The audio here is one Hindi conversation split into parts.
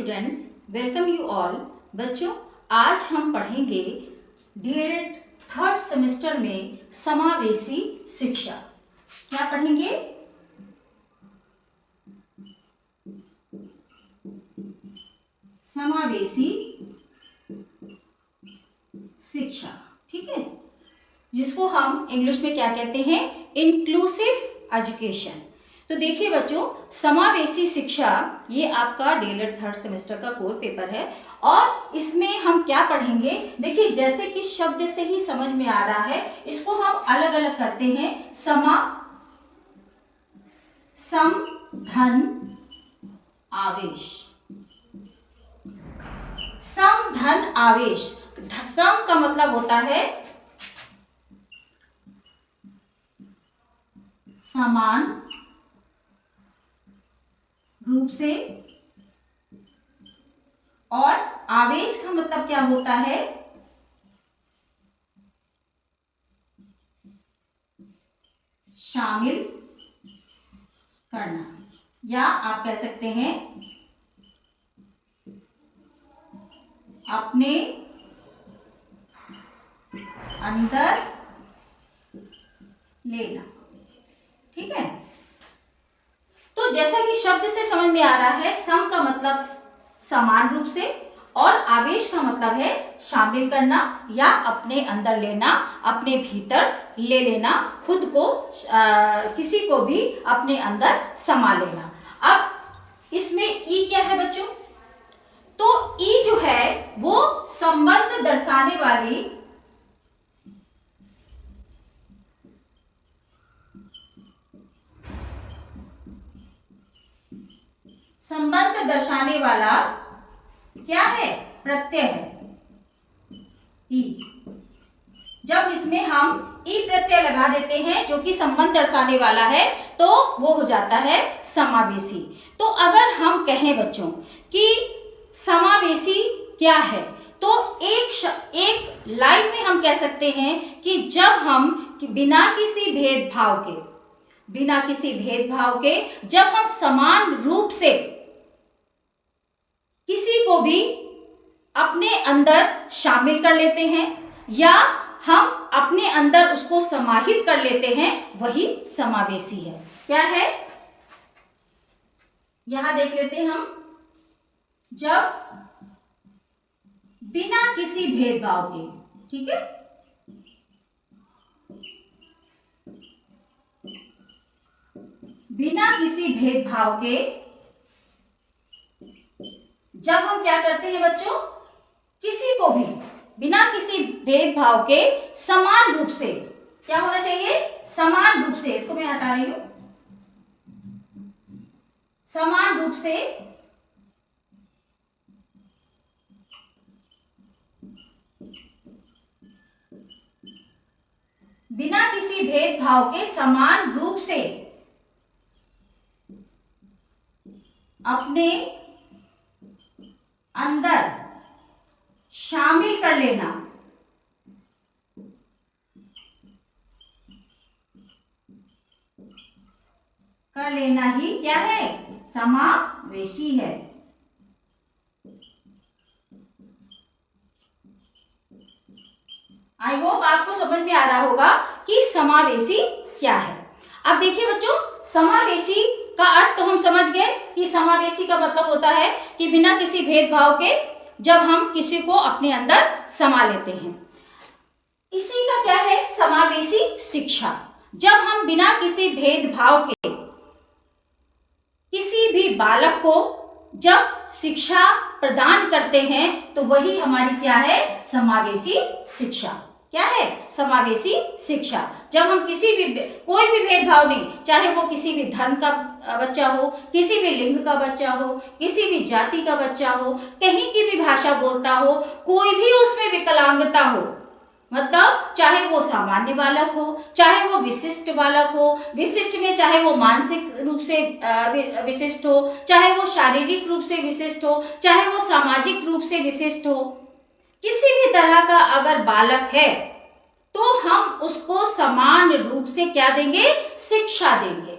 Students, welcome you all. बच्चों, आज हम पढ़ेंगे डीएलएड थर्ड सेमेस्टर में समावेशी शिक्षा। क्या पढ़ेंगे? समावेशी शिक्षा, ठीक है, जिसको हम इंग्लिश में क्या कहते हैं? Inclusive education. तो देखिए बच्चों, समावेशी शिक्षा ये आपका डीएलएड थर्ड सेमेस्टर का कोर पेपर है और इसमें हम क्या पढ़ेंगे? देखिए, जैसे कि शब्द से ही समझ में आ रहा है, इसको हम अलग अलग करते हैं। सम, धन, आवेश। सम, धन, आवेश। सम का मतलब होता है समान रूप से, और आवेश का मतलब क्या होता है? शामिल करना, या आप कह सकते हैं अपने अंदर लेना। ठीक है, तो जैसा कि शब्द से समझ में आ रहा है, सम का मतलब समान रूप से और आवेश का मतलब है शामिल करना या अपने अंदर लेना, अपने भीतर ले लेना, खुद को किसी को भी अपने अंदर समा लेना। अब इसमें ई क्या है बच्चों? तो ई जो है वो संबंध दर्शाने वाली संबंध दर्शाने वाला क्या है? प्रत्यय है, ई। जब इसमें हम ई प्रत्यय लगा देते हैं जो कि संबंध दर्शाने वाला है, तो वो हो जाता है समावेशी। तो अगर हम कहें बच्चों कि समावेशी क्या है, तो एक लाइन में हम कह सकते हैं कि जब हम बिना किसी भेदभाव के जब हम समान रूप से किसी को भी अपने अंदर शामिल कर लेते हैं या हम अपने अंदर उसको समाहित कर लेते हैं, वही समावेशी है। क्या है? यहां देख लेते हैं हम। जब बिना किसी भेदभाव के, ठीक है, बिना किसी भेदभाव के जब हम क्या करते हैं बच्चों? किसी को भी बिना किसी भेदभाव के समान रूप से, क्या होना चाहिए? समान रूप से, इसको मैं हटा रही हूं, समान रूप से बिना किसी भेदभाव के समान रूप से अपने अंदर शामिल कर लेना, ही क्या है? समावेशी है। आई होप आपको समझ में आ रहा होगा कि समावेशी क्या है। अब देखिए बच्चों, समावेशी का अर्थ तो हम समझ गए कि समावेशी का मतलब होता है कि बिना किसी भेदभाव के जब हम किसी को अपने अंदर समा लेते हैं। इसी का क्या है? समावेशी शिक्षा। जब हम बिना किसी भेदभाव के किसी भी बालक को जब शिक्षा प्रदान करते हैं, तो वही हमारी क्या है? समावेशी शिक्षा। क्या है? समावेशी शिक्षा। जब हम कोई भी भेदभाव नहीं, चाहे वो किसी भी धर्म का बच्चा हो, किसी भी लिंग का बच्चा हो, किसी भी जाति का बच्चा हो, कहीं की भी भाषा बोलता हो, कोई भी उसमें विकलांगता हो, मतलब चाहे वो सामान्य बालक हो, चाहे वो विशिष्ट बालक हो, विशिष्ट में चाहे वो मानसिक रूप से विशिष्ट हो, चाहे वो शारीरिक रूप से विशिष्ट हो, चाहे वो सामाजिक रूप से विशिष्ट हो, किसी भी तरह का अगर बालक है, तो हम उसको समान रूप से क्या देंगे? शिक्षा देंगे।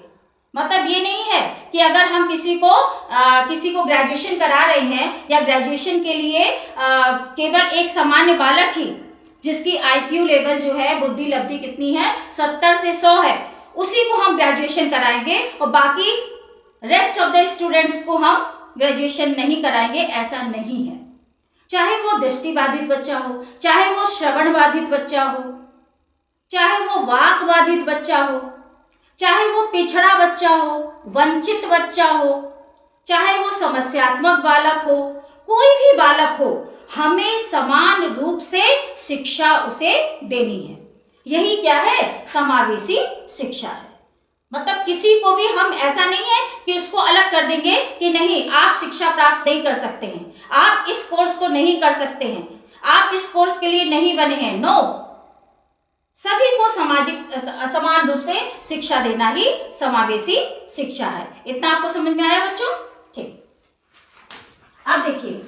मतलब ये नहीं है कि अगर हम किसी को ग्रेजुएशन करा रहे हैं या ग्रेजुएशन के लिए केवल एक सामान्य बालक ही जिसकी आईक्यू लेवल जो है, बुद्धि लब्धि कितनी है, 70 से 100 है, उसी को हम ग्रेजुएशन कराएंगे और बाकी रेस्ट ऑफ द स्टूडेंट्स को हम ग्रेजुएशन नहीं कराएंगे, ऐसा नहीं है। चाहे वो दृष्टिबाधित बच्चा हो, चाहे वो श्रवण बाधित बच्चा हो, चाहे वो वाक बाधित बच्चा हो, चाहे वो पिछड़ा बच्चा हो, वंचित बच्चा हो, चाहे वो समस्यात्मक बालक हो, कोई भी बालक हो, हमें समान रूप से शिक्षा उसे देनी है। यही क्या है? समावेशी शिक्षा है। मतलब किसी को भी हम ऐसा नहीं है कि उसको अलग कर देंगे कि नहीं आप शिक्षा प्राप्त नहीं कर सकते हैं, आप इस कोर्स को नहीं कर सकते हैं, आप इस कोर्स के लिए नहीं बने हैं। नो, सभी को समान रूप से शिक्षा देना ही समावेशी शिक्षा है। इतना आपको समझ में आया बच्चों? ठीक, अब देखिए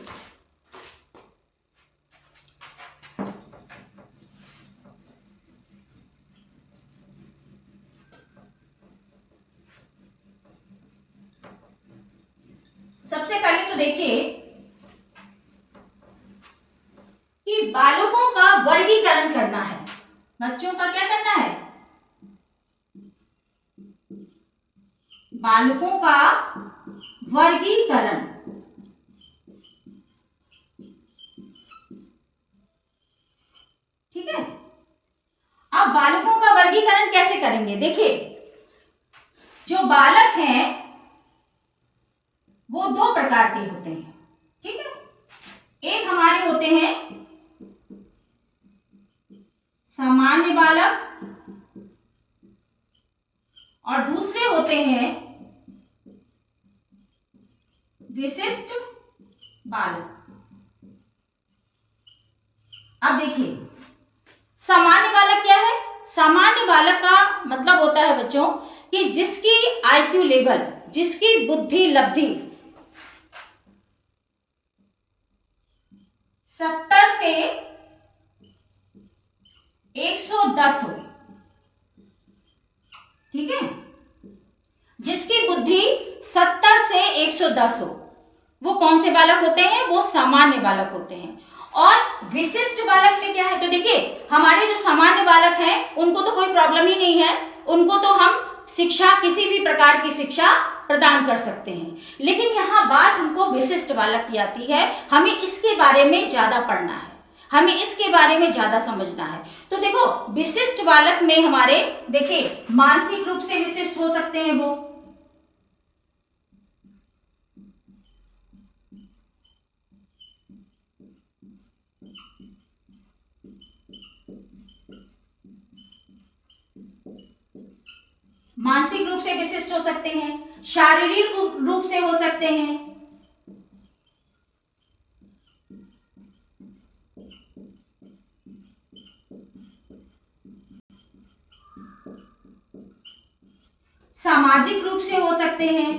सबसे पहले तो देखिए कि बालकों का वर्गीकरण करना है। बच्चों का क्या करना है? बालकों का वर्गीकरण। ठीक है, अब बालकों का वर्गीकरण कैसे करेंगे? देखिए, जो बालक हैं वो 2 प्रकार के होते हैं। ठीक है, एक हमारे होते हैं सामान्य बालक और दूसरे होते हैं विशिष्ट बालक। अब देखिए, सामान्य बालक क्या है? सामान्य बालक का मतलब होता है बच्चों कि जिसकी आईक्यू लेवल, जिसकी बुद्धि लब्धि 70 से 110 हो। ठीक है, जिसकी बुद्धि 70 से 110 हो, वो कौन से बालक होते हैं? वो सामान्य बालक होते हैं। और विशिष्ट बालक में क्या है? तो देखिए, हमारे जो सामान्य बालक हैं उनको तो कोई प्रॉब्लम ही नहीं है, उनको तो हम शिक्षा, किसी भी प्रकार की शिक्षा प्रदान कर सकते हैं। लेकिन यहाँ बात हमको विशिष्ट बालक की आती है, हमें इसके बारे में ज्यादा पढ़ना है, हमें इसके बारे में ज्यादा समझना है। तो देखो, विशिष्ट बालक में हमारे देखिए मानसिक रूप से विशिष्ट हो सकते हैं वो, मानसिक रूप से विशिष्ट हो सकते हैं, शारीरिक रूप से हो सकते हैं, सामाजिक रूप से हो सकते हैं,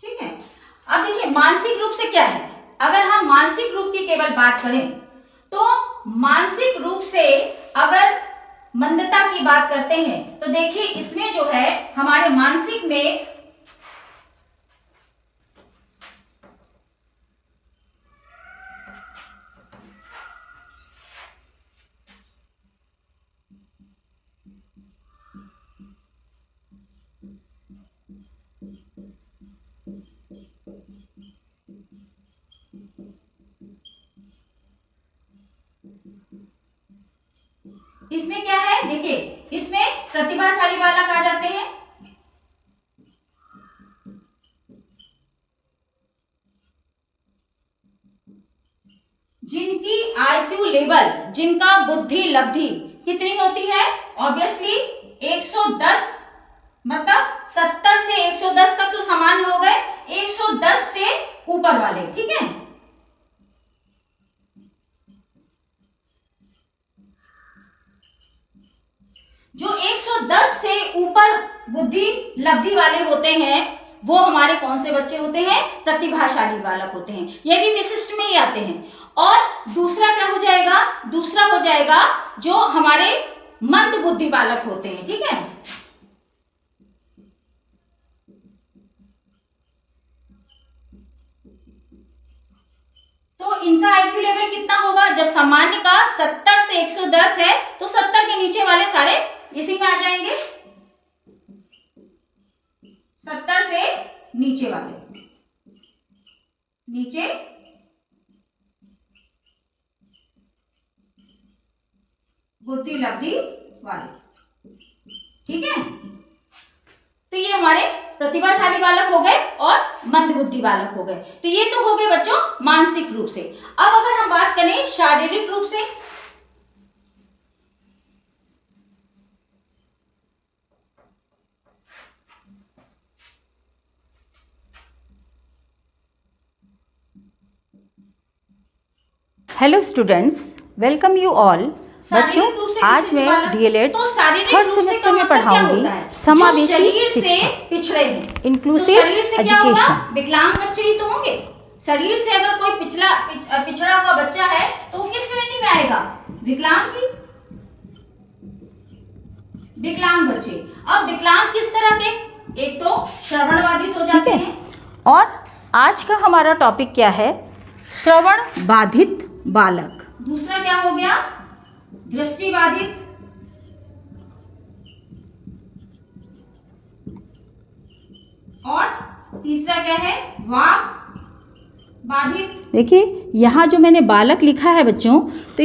ठीक है। अब देखिए, मानसिक रूप से क्या है? अगर हम मानसिक रूप की केवल बात करें तो मानसिक रूप से अगर मंदता की बात करते हैं तो देखिए, इसमें जो है हमारे मानसिक में इसमें क्या है? देखिए, इसमें प्रतिभाशाली बालक आ जाते हैं, जिनकी आईक्यू लेवल, जिनका बुद्धि लब्धि कितनी होती है? ऑब्वियसली 110, मतलब 70 से 110 तक तो सामान्य हो गए, 110 से ऊपर वाले। ठीक है, जो 110 से ऊपर बुद्धि लब्धि वाले होते हैं वो हमारे कौन से बच्चे होते हैं? प्रतिभाशाली बालक होते हैं। ये भी विशिष्ट नहीं आते हैं। और दूसरा क्या हो जाएगा, दूसरा हो जाएगा जो हमारे मंद बुद्धि बालक होते हैं, ठीक है। तो इनका आईक्यू लेवल कितना होगा, जब सामान्य का 70 से 110 है तो 70 के नीचे वाले सारे इसी में आ जाएंगे, 70 से नीचे वाले, नीचे बुद्धि लब्धि वाले, ठीक है। तो ये हमारे प्रतिभाशाली बालक हो गए और मंद बुद्धि बालक हो गए। तो ये तो हो गए बच्चों मानसिक रूप से। अब अगर हम बात करें शारीरिक रूप से, hello students, welcome you all. बच्चों, आज मैं डीएलएड थर्ड सेमेस्टर में पढ़ाऊंगी समावेशी शिक्षा, पिछड़े हैं, इंक्लूसिव एजुकेशन। विकलांग बच्चे ही तो होंगे। शरीर से अगर कोई पिछड़ा हुआ बच्चा है तो वो किस श्रेणी में आएगा, विकलांग भी, विकलांग बच्चे। अब विकलांग किस तरह के, एक तो श्रवण बाधित हो जाते हैं। और आज का हमारा टॉपिक क्या है, श्रवण बाधित बालक। दूसरा क्या हो गया, दृष्टि बाधित, और तीसरा क्या है, वाक बाधित। देखिए यहाँ जो मैंने बालक लिखा है बच्चों, तो